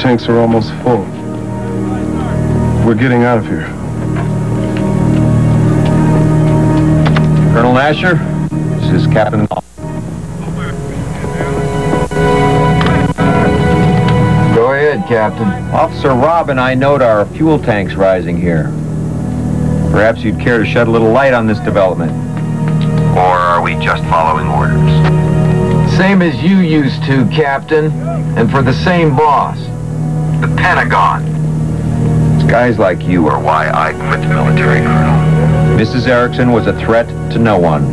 tanks are almost full. We're getting out of here. Colonel Asher, this is Captain Hall. Go ahead, Captain. Officer Robb and I note our fuel tanks rising here. Perhaps you'd care to shed a little light on this development. Or are we just following orders? Same as you used to, Captain. And for the same boss. The Pentagon. It's guys like you are why I quit the military, Colonel. Mrs. Erickson was a threat to no one.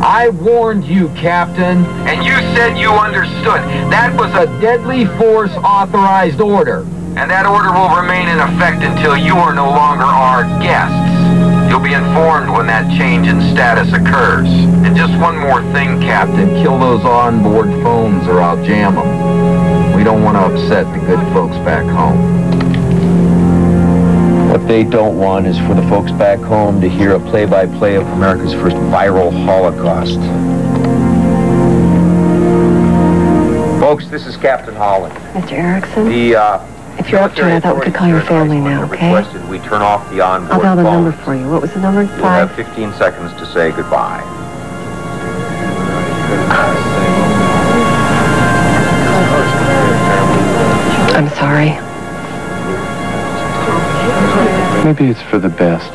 I warned you, Captain, and you said you understood. That was a deadly force authorized order. And that order will remain in effect until you are no longer our guests. You'll be informed when that change in status occurs. And just one more thing, Captain. Kill those onboard phones or I'll jam them. We don't want to upset the good folks back home. What they don't want is for the folks back home to hear a play-by-play of America's first viral Holocaust. Folks, this is Captain Holland. Mr. Erickson? If you're up to it, I thought we could call your family now, okay? Requested we turn off the onboard I'll dial the phones. number for you. What was the number? You'll have 15 seconds to say goodbye. I'm sorry. Maybe it's for the best.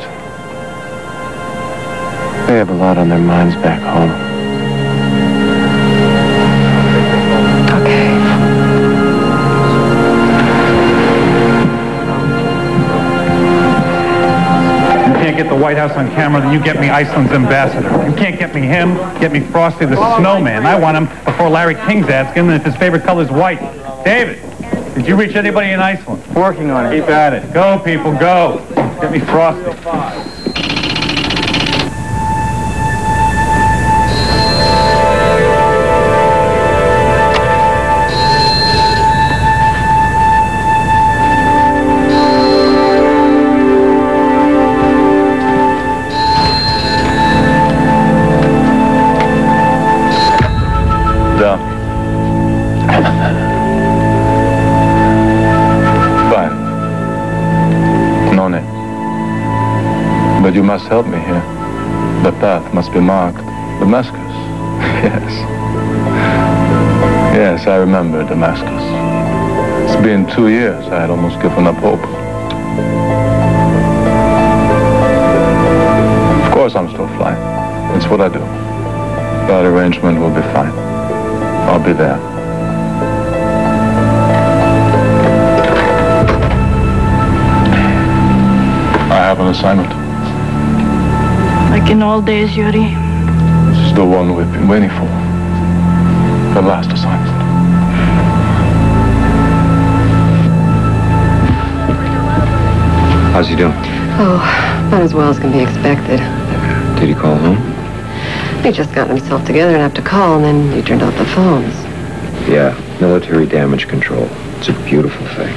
They have a lot on their minds back home. Okay. You can't get the White House on camera, then you get me Iceland's ambassador. You can't get me him, get me Frosty the Snowman. I want him before Larry King's asking him if his favorite color is white. David, did you reach anybody in Iceland? Working on it. Keep at it. Go, people, go. Get me Frosty. But you must help me here. The path must be marked. Damascus. Yes. Yes, I remember Damascus. It's been 2 years. I had almost given up hope. Of course I'm still flying. It's what I do. That arrangement will be fine. I'll be there. I have an assignment. Like in old days, Yuri? This is the one we've been waiting for. The last assignment. How's he doing? Oh, not as well as can be expected. Did he call home? He just got himself together enough to call, and then he turned off the phones. Yeah, military damage control. It's a beautiful thing.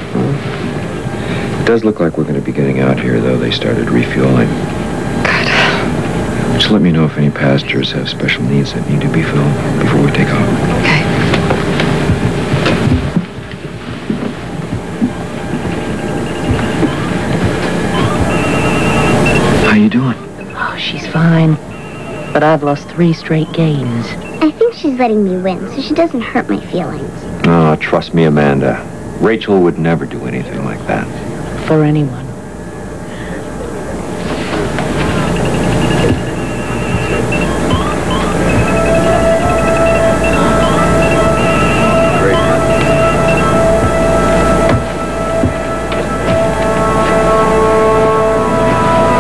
It does look like we're going to be getting out here, though. They started refueling. Good. Just let me know if any passengers have special needs that need to be filled before we take off. Okay. How you doing? Oh, she's fine. But I've lost 3 straight games. I think she's letting me win, so she doesn't hurt my feelings. Oh, trust me, Amanda. Rachel would never do anything like that. For anyone.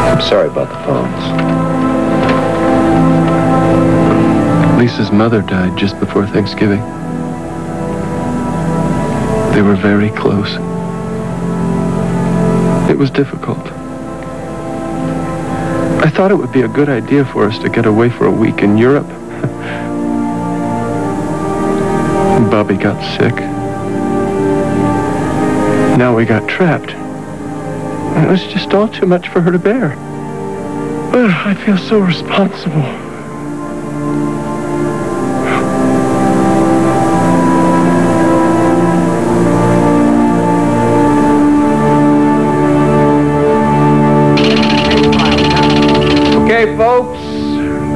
I'm sorry about the phones. Lisa's mother died just before Thanksgiving. They were very close. It was difficult. I thought it would be a good idea for us to get away for a week in Europe. Bobby got sick. Now we got trapped. It was just all too much for her to bear. I feel so responsible.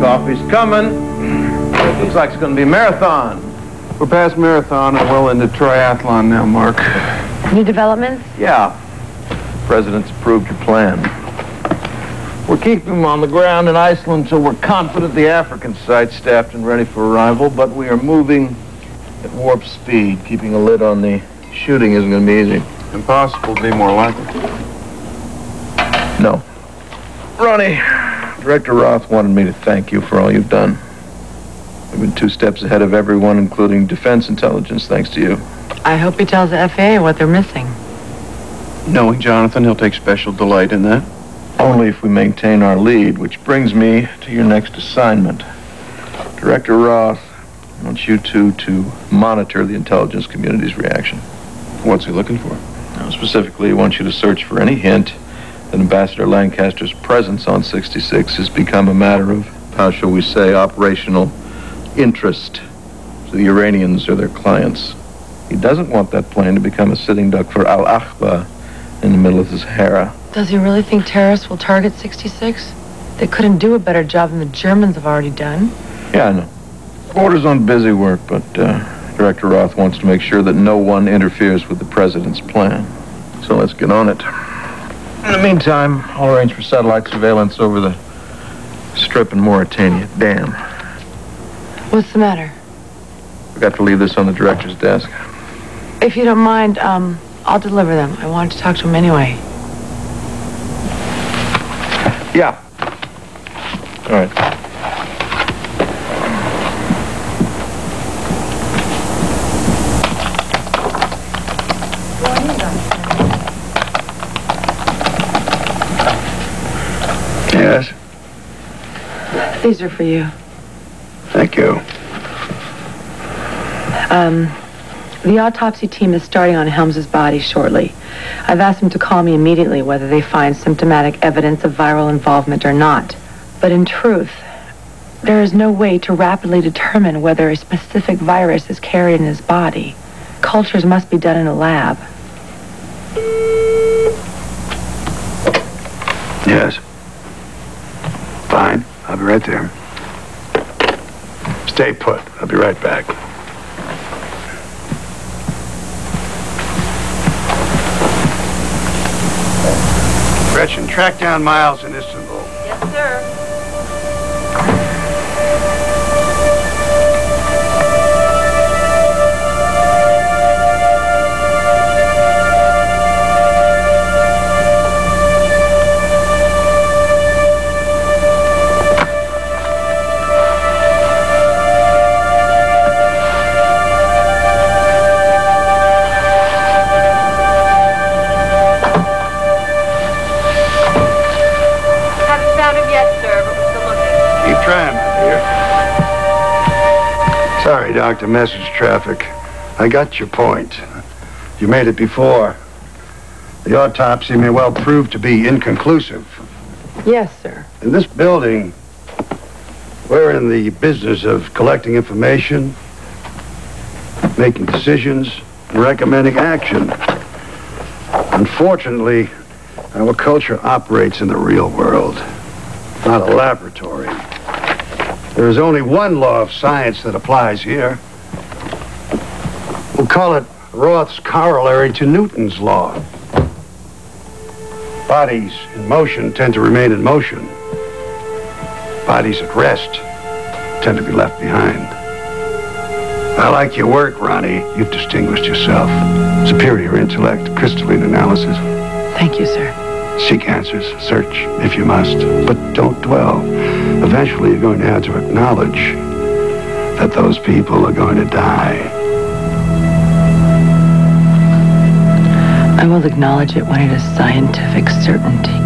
Coffee's coming. It looks like it's going to be a marathon. We're past marathon and well into triathlon now, Mark. New developments? Yeah. President's approved your plan. We're keeping them on the ground in Iceland until we're confident the African site's staffed and ready for arrival, but we are moving at warp speed. Keeping a lid on the shooting isn't going to be easy. Impossible to be more likely. No. Ronnie, Director Roth wanted me to thank you for all you've done. We've been 2 steps ahead of everyone, including defense intelligence, thanks to you. I hope he tells the FAA what they're missing. Knowing Jonathan, he'll take special delight in that. Only if we maintain our lead, which brings me to your next assignment. Director Roth wants you two to monitor the intelligence community's reaction. What's he looking for? Specifically, he wants you to search for any hint that Ambassador Lancaster's presence on 66 has become a matter of, how shall we say, operational interest to the Iranians or their clients. He doesn't want that plane to become a sitting duck for Al-Aqba in the middle of the Sahara. Does he really think terrorists will target 66? They couldn't do a better job than the Germans have already done. Yeah, I know. Order's on busy work, but Director Roth wants to make sure that no one interferes with the president's plan. So let's get on it. In the meantime, I'll arrange for satellite surveillance over the strip in Mauritania. Damn. What's the matter? Forgot to leave this on the director's desk. If you don't mind, I'll deliver them. I wanted to talk to him anyway. Yeah. All right. Yes? These are for you. Thank you. The autopsy team is starting on Helms's body shortly. I've asked them to call me immediately whether they find symptomatic evidence of viral involvement or not. But in truth, there is no way to rapidly determine whether a specific virus is carried in his body. Cultures must be done in a lab. Yes. Fine. I'll be right there. Stay put. I'll be right back. Gretchen, track down Miles in Istanbul. Yes, sir. Sorry, Doctor, message traffic. I got your point. You made it before. The autopsy may well prove to be inconclusive. Yes, sir. In this building, we're in the business of collecting information, making decisions, and recommending action. Unfortunately, our culture operates in the real world, not a laboratory. There is only one law of science that applies here. We'll call it Roth's corollary to Newton's law. Bodies in motion tend to remain in motion. Bodies at rest tend to be left behind. I like your work, Ronnie. You've distinguished yourself. Superior intellect, crystalline analysis. Thank you, sir. Seek answers, search if you must, but don't dwell. Eventually, you're going to have to acknowledge that those people are going to die. I will acknowledge it when it is scientific certainty.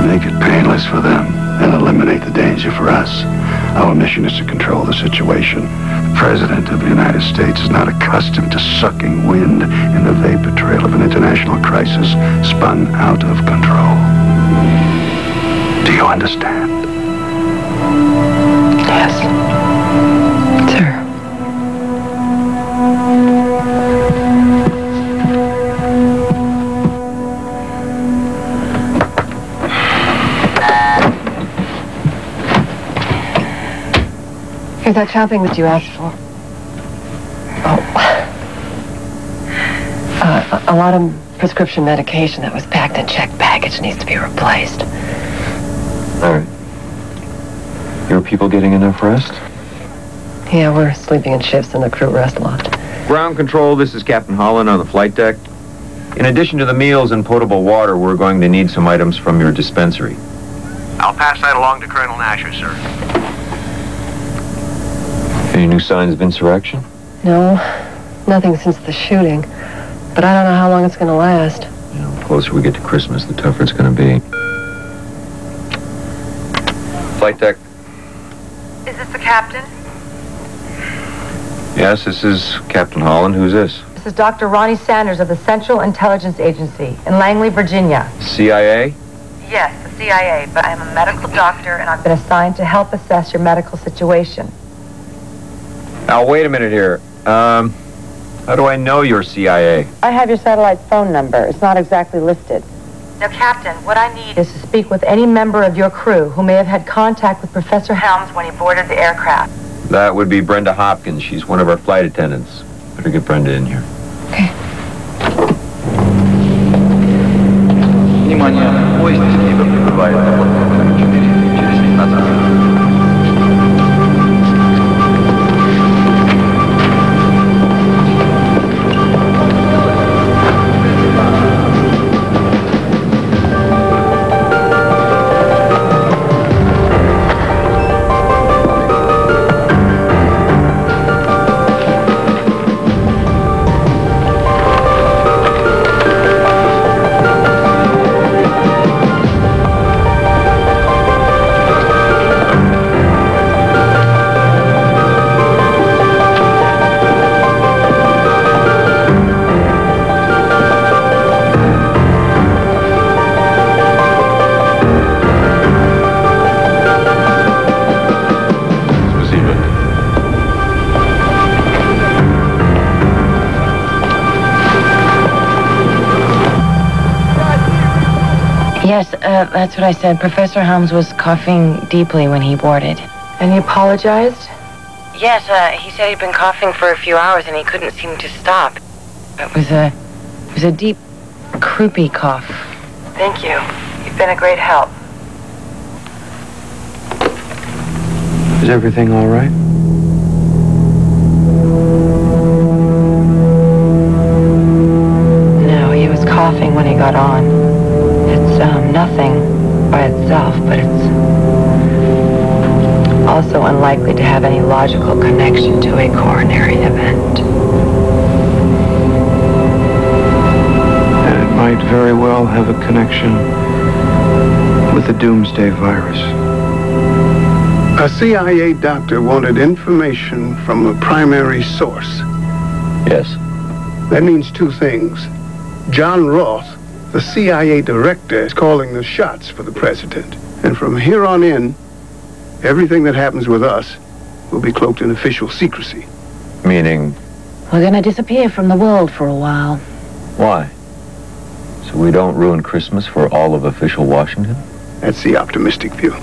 Make it painless for them and eliminate the danger for us. Our mission is to control the situation. The President of the United States is not accustomed to sucking wind in the vapor trail of an international crisis spun out of control. Do you understand? Yes. Sir. Is that shopping that you asked for? Oh. A lot of prescription medication that was packed in checked baggage needs to be replaced. All right. Your people getting enough rest? Yeah, we're sleeping in shifts in the crew rest loft. Ground control, this is Captain Holland on the flight deck. In addition to the meals and potable water, we're going to need some items from your dispensary. I'll pass that along to Colonel Nasher, sir. Any new signs of insurrection? No, nothing since the shooting. But I don't know how long it's going to last. You know, the closer we get to Christmas, the tougher it's going to be. Flight deck. Is this the captain? Yes, this is Captain Holland. Who's this? This is Dr. Ronnie Sanders of the Central Intelligence Agency in Langley, Virginia. CIA? Yes, the CIA, but I'm a medical doctor and I've been assigned to help assess your medical situation. Now, wait a minute here. How do I know you're CIA? I have your satellite phone number. It's not exactly listed. Now, Captain, what I need is to speak with any member of your crew who may have had contact with Professor Helms when he boarded the aircraft. That would be Brenda Hopkins. She's one of our flight attendants. Better get Brenda in here. Okay. Внимание, поезд не прибывает на платформу 4 через 15 минут. Yes, that's what I said. Professor Helms was coughing deeply when he boarded. And he apologized? Yes, he said he'd been coughing for a few hours and he couldn't seem to stop. It was a deep, croupy cough. Thank you. You've been a great help. Is everything all right? No, he was coughing when he got on. It's nothing by itself, but it's also unlikely to have any logical connection to a coronary event. And it might very well have a connection with the doomsday virus. A CIA doctor wanted information from a primary source. Yes. That means two things. John Roth, the CIA director, is calling the shots for the president. And from here on in, everything that happens with us will be cloaked in official secrecy. Meaning? We're gonna disappear from the world for a while. Why? So we don't ruin Christmas for all of official Washington? That's the optimistic view.